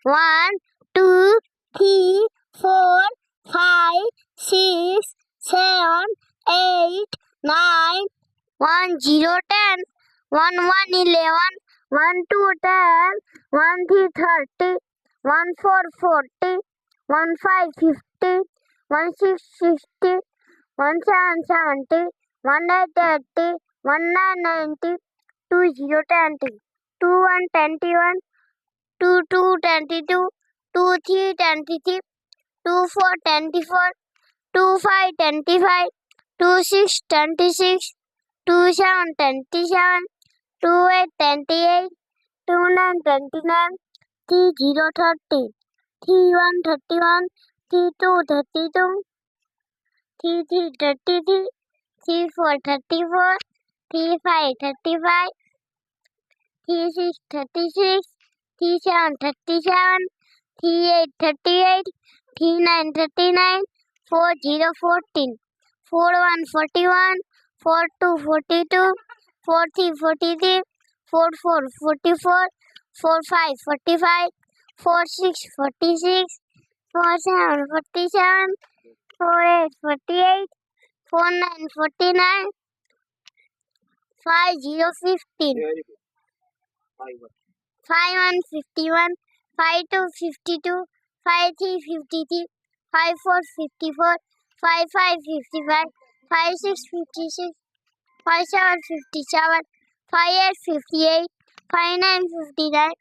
1, 2, 3, 4, 5, 6, 7, 8, 9, 1, 0, 10, 1, 1, 11, 1, 2, 10, 1, 3, 30, 1, 4, 40, 1, 5, 50, 1, 6, 60, 1, 7, 70, 1, 8, 80, 1, 9, 90, 2, 0, 20, 2, 1, 21, 2, 2, 22, 2, 3, 23, 2, 4, 24, 2, 5, 25, 2, 6, 26, 2, 7, 27, 2, 8, 28, 2, 9, 29, 3, 0, 30, 3, 1, 31, 3, 2, 32, 3, 3, 33, 3, 4, 34, 3, 5, 35, 3, 6, 36, 3, 7, 37, 3, 8, 38, 3, 9, 39, 4, 0, 14, 4, 1, 41, 4, 2, 42, 4, 3, 43, 4, 4, 44, 4, 5, 45, 4, 6, 46, 4, 7, 47, 4, 8, 48, 4, 9, 49, 5, 0, 15, 5, 1, 51, 5, 2, 52, 5, 3, 53, 5, 4, 54, 5, 5, 55, 5, 6, 56, 5, 7, 57, 5, 8, 58, 5, 9, 59,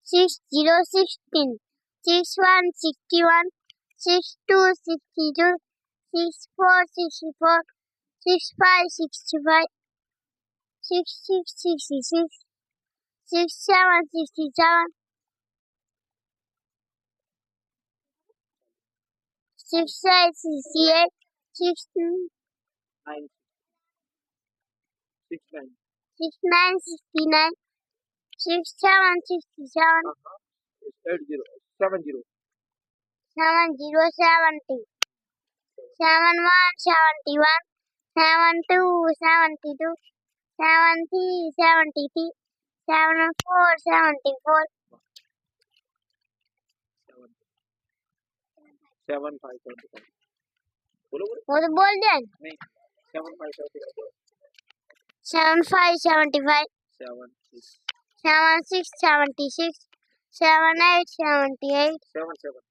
6, 0, 16, 6, 1, 61, 6, 2, 62, 6, 4, 64, 6, 5, 65, 6, 6, 66, 6, 7, 67, 6, 8, 68, 6, 6, 9, 69, 6, 7, 67, 70. 7, 0, 70, 7, 1, 71, 7, 2, 72, 7, 3, 73, 7, 4, 74, 7, 5, 75. वो तो बोल दिया नहीं 7, 5, 75. 7, 5, 75, 7, 6, 7, 6, 76, 7, 8, 78, 7, 7.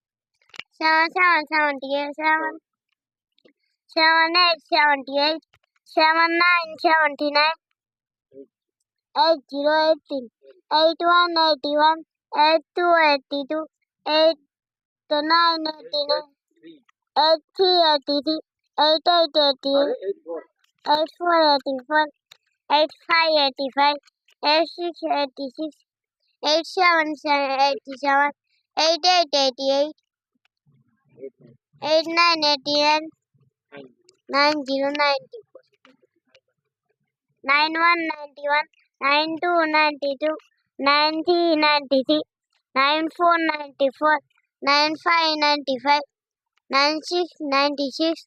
7, 7, 78, 7, 7, 8, 78, 7, 9, 79, 8, 0, 18, 8, 1, 81, 8, 2, 82, 8, 9, 89, 8, 3, 83, 8, 8, 88, 8, 4, 84, 8, 5, 85, 8, 6, 86, 8, 7, 87, 8, 8, 88, 8, 9, 89, 9, 0, 90, 9, 1, 91, 9, 2, 92, 9, 3, 93, 9, 4, 94, 9, 5, 95, 9, 6, 96,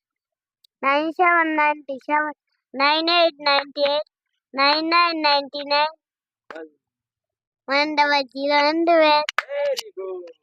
9, 7, 97, 9, 8, 98, 9, 9, 99, 1, 0, 0, Very good.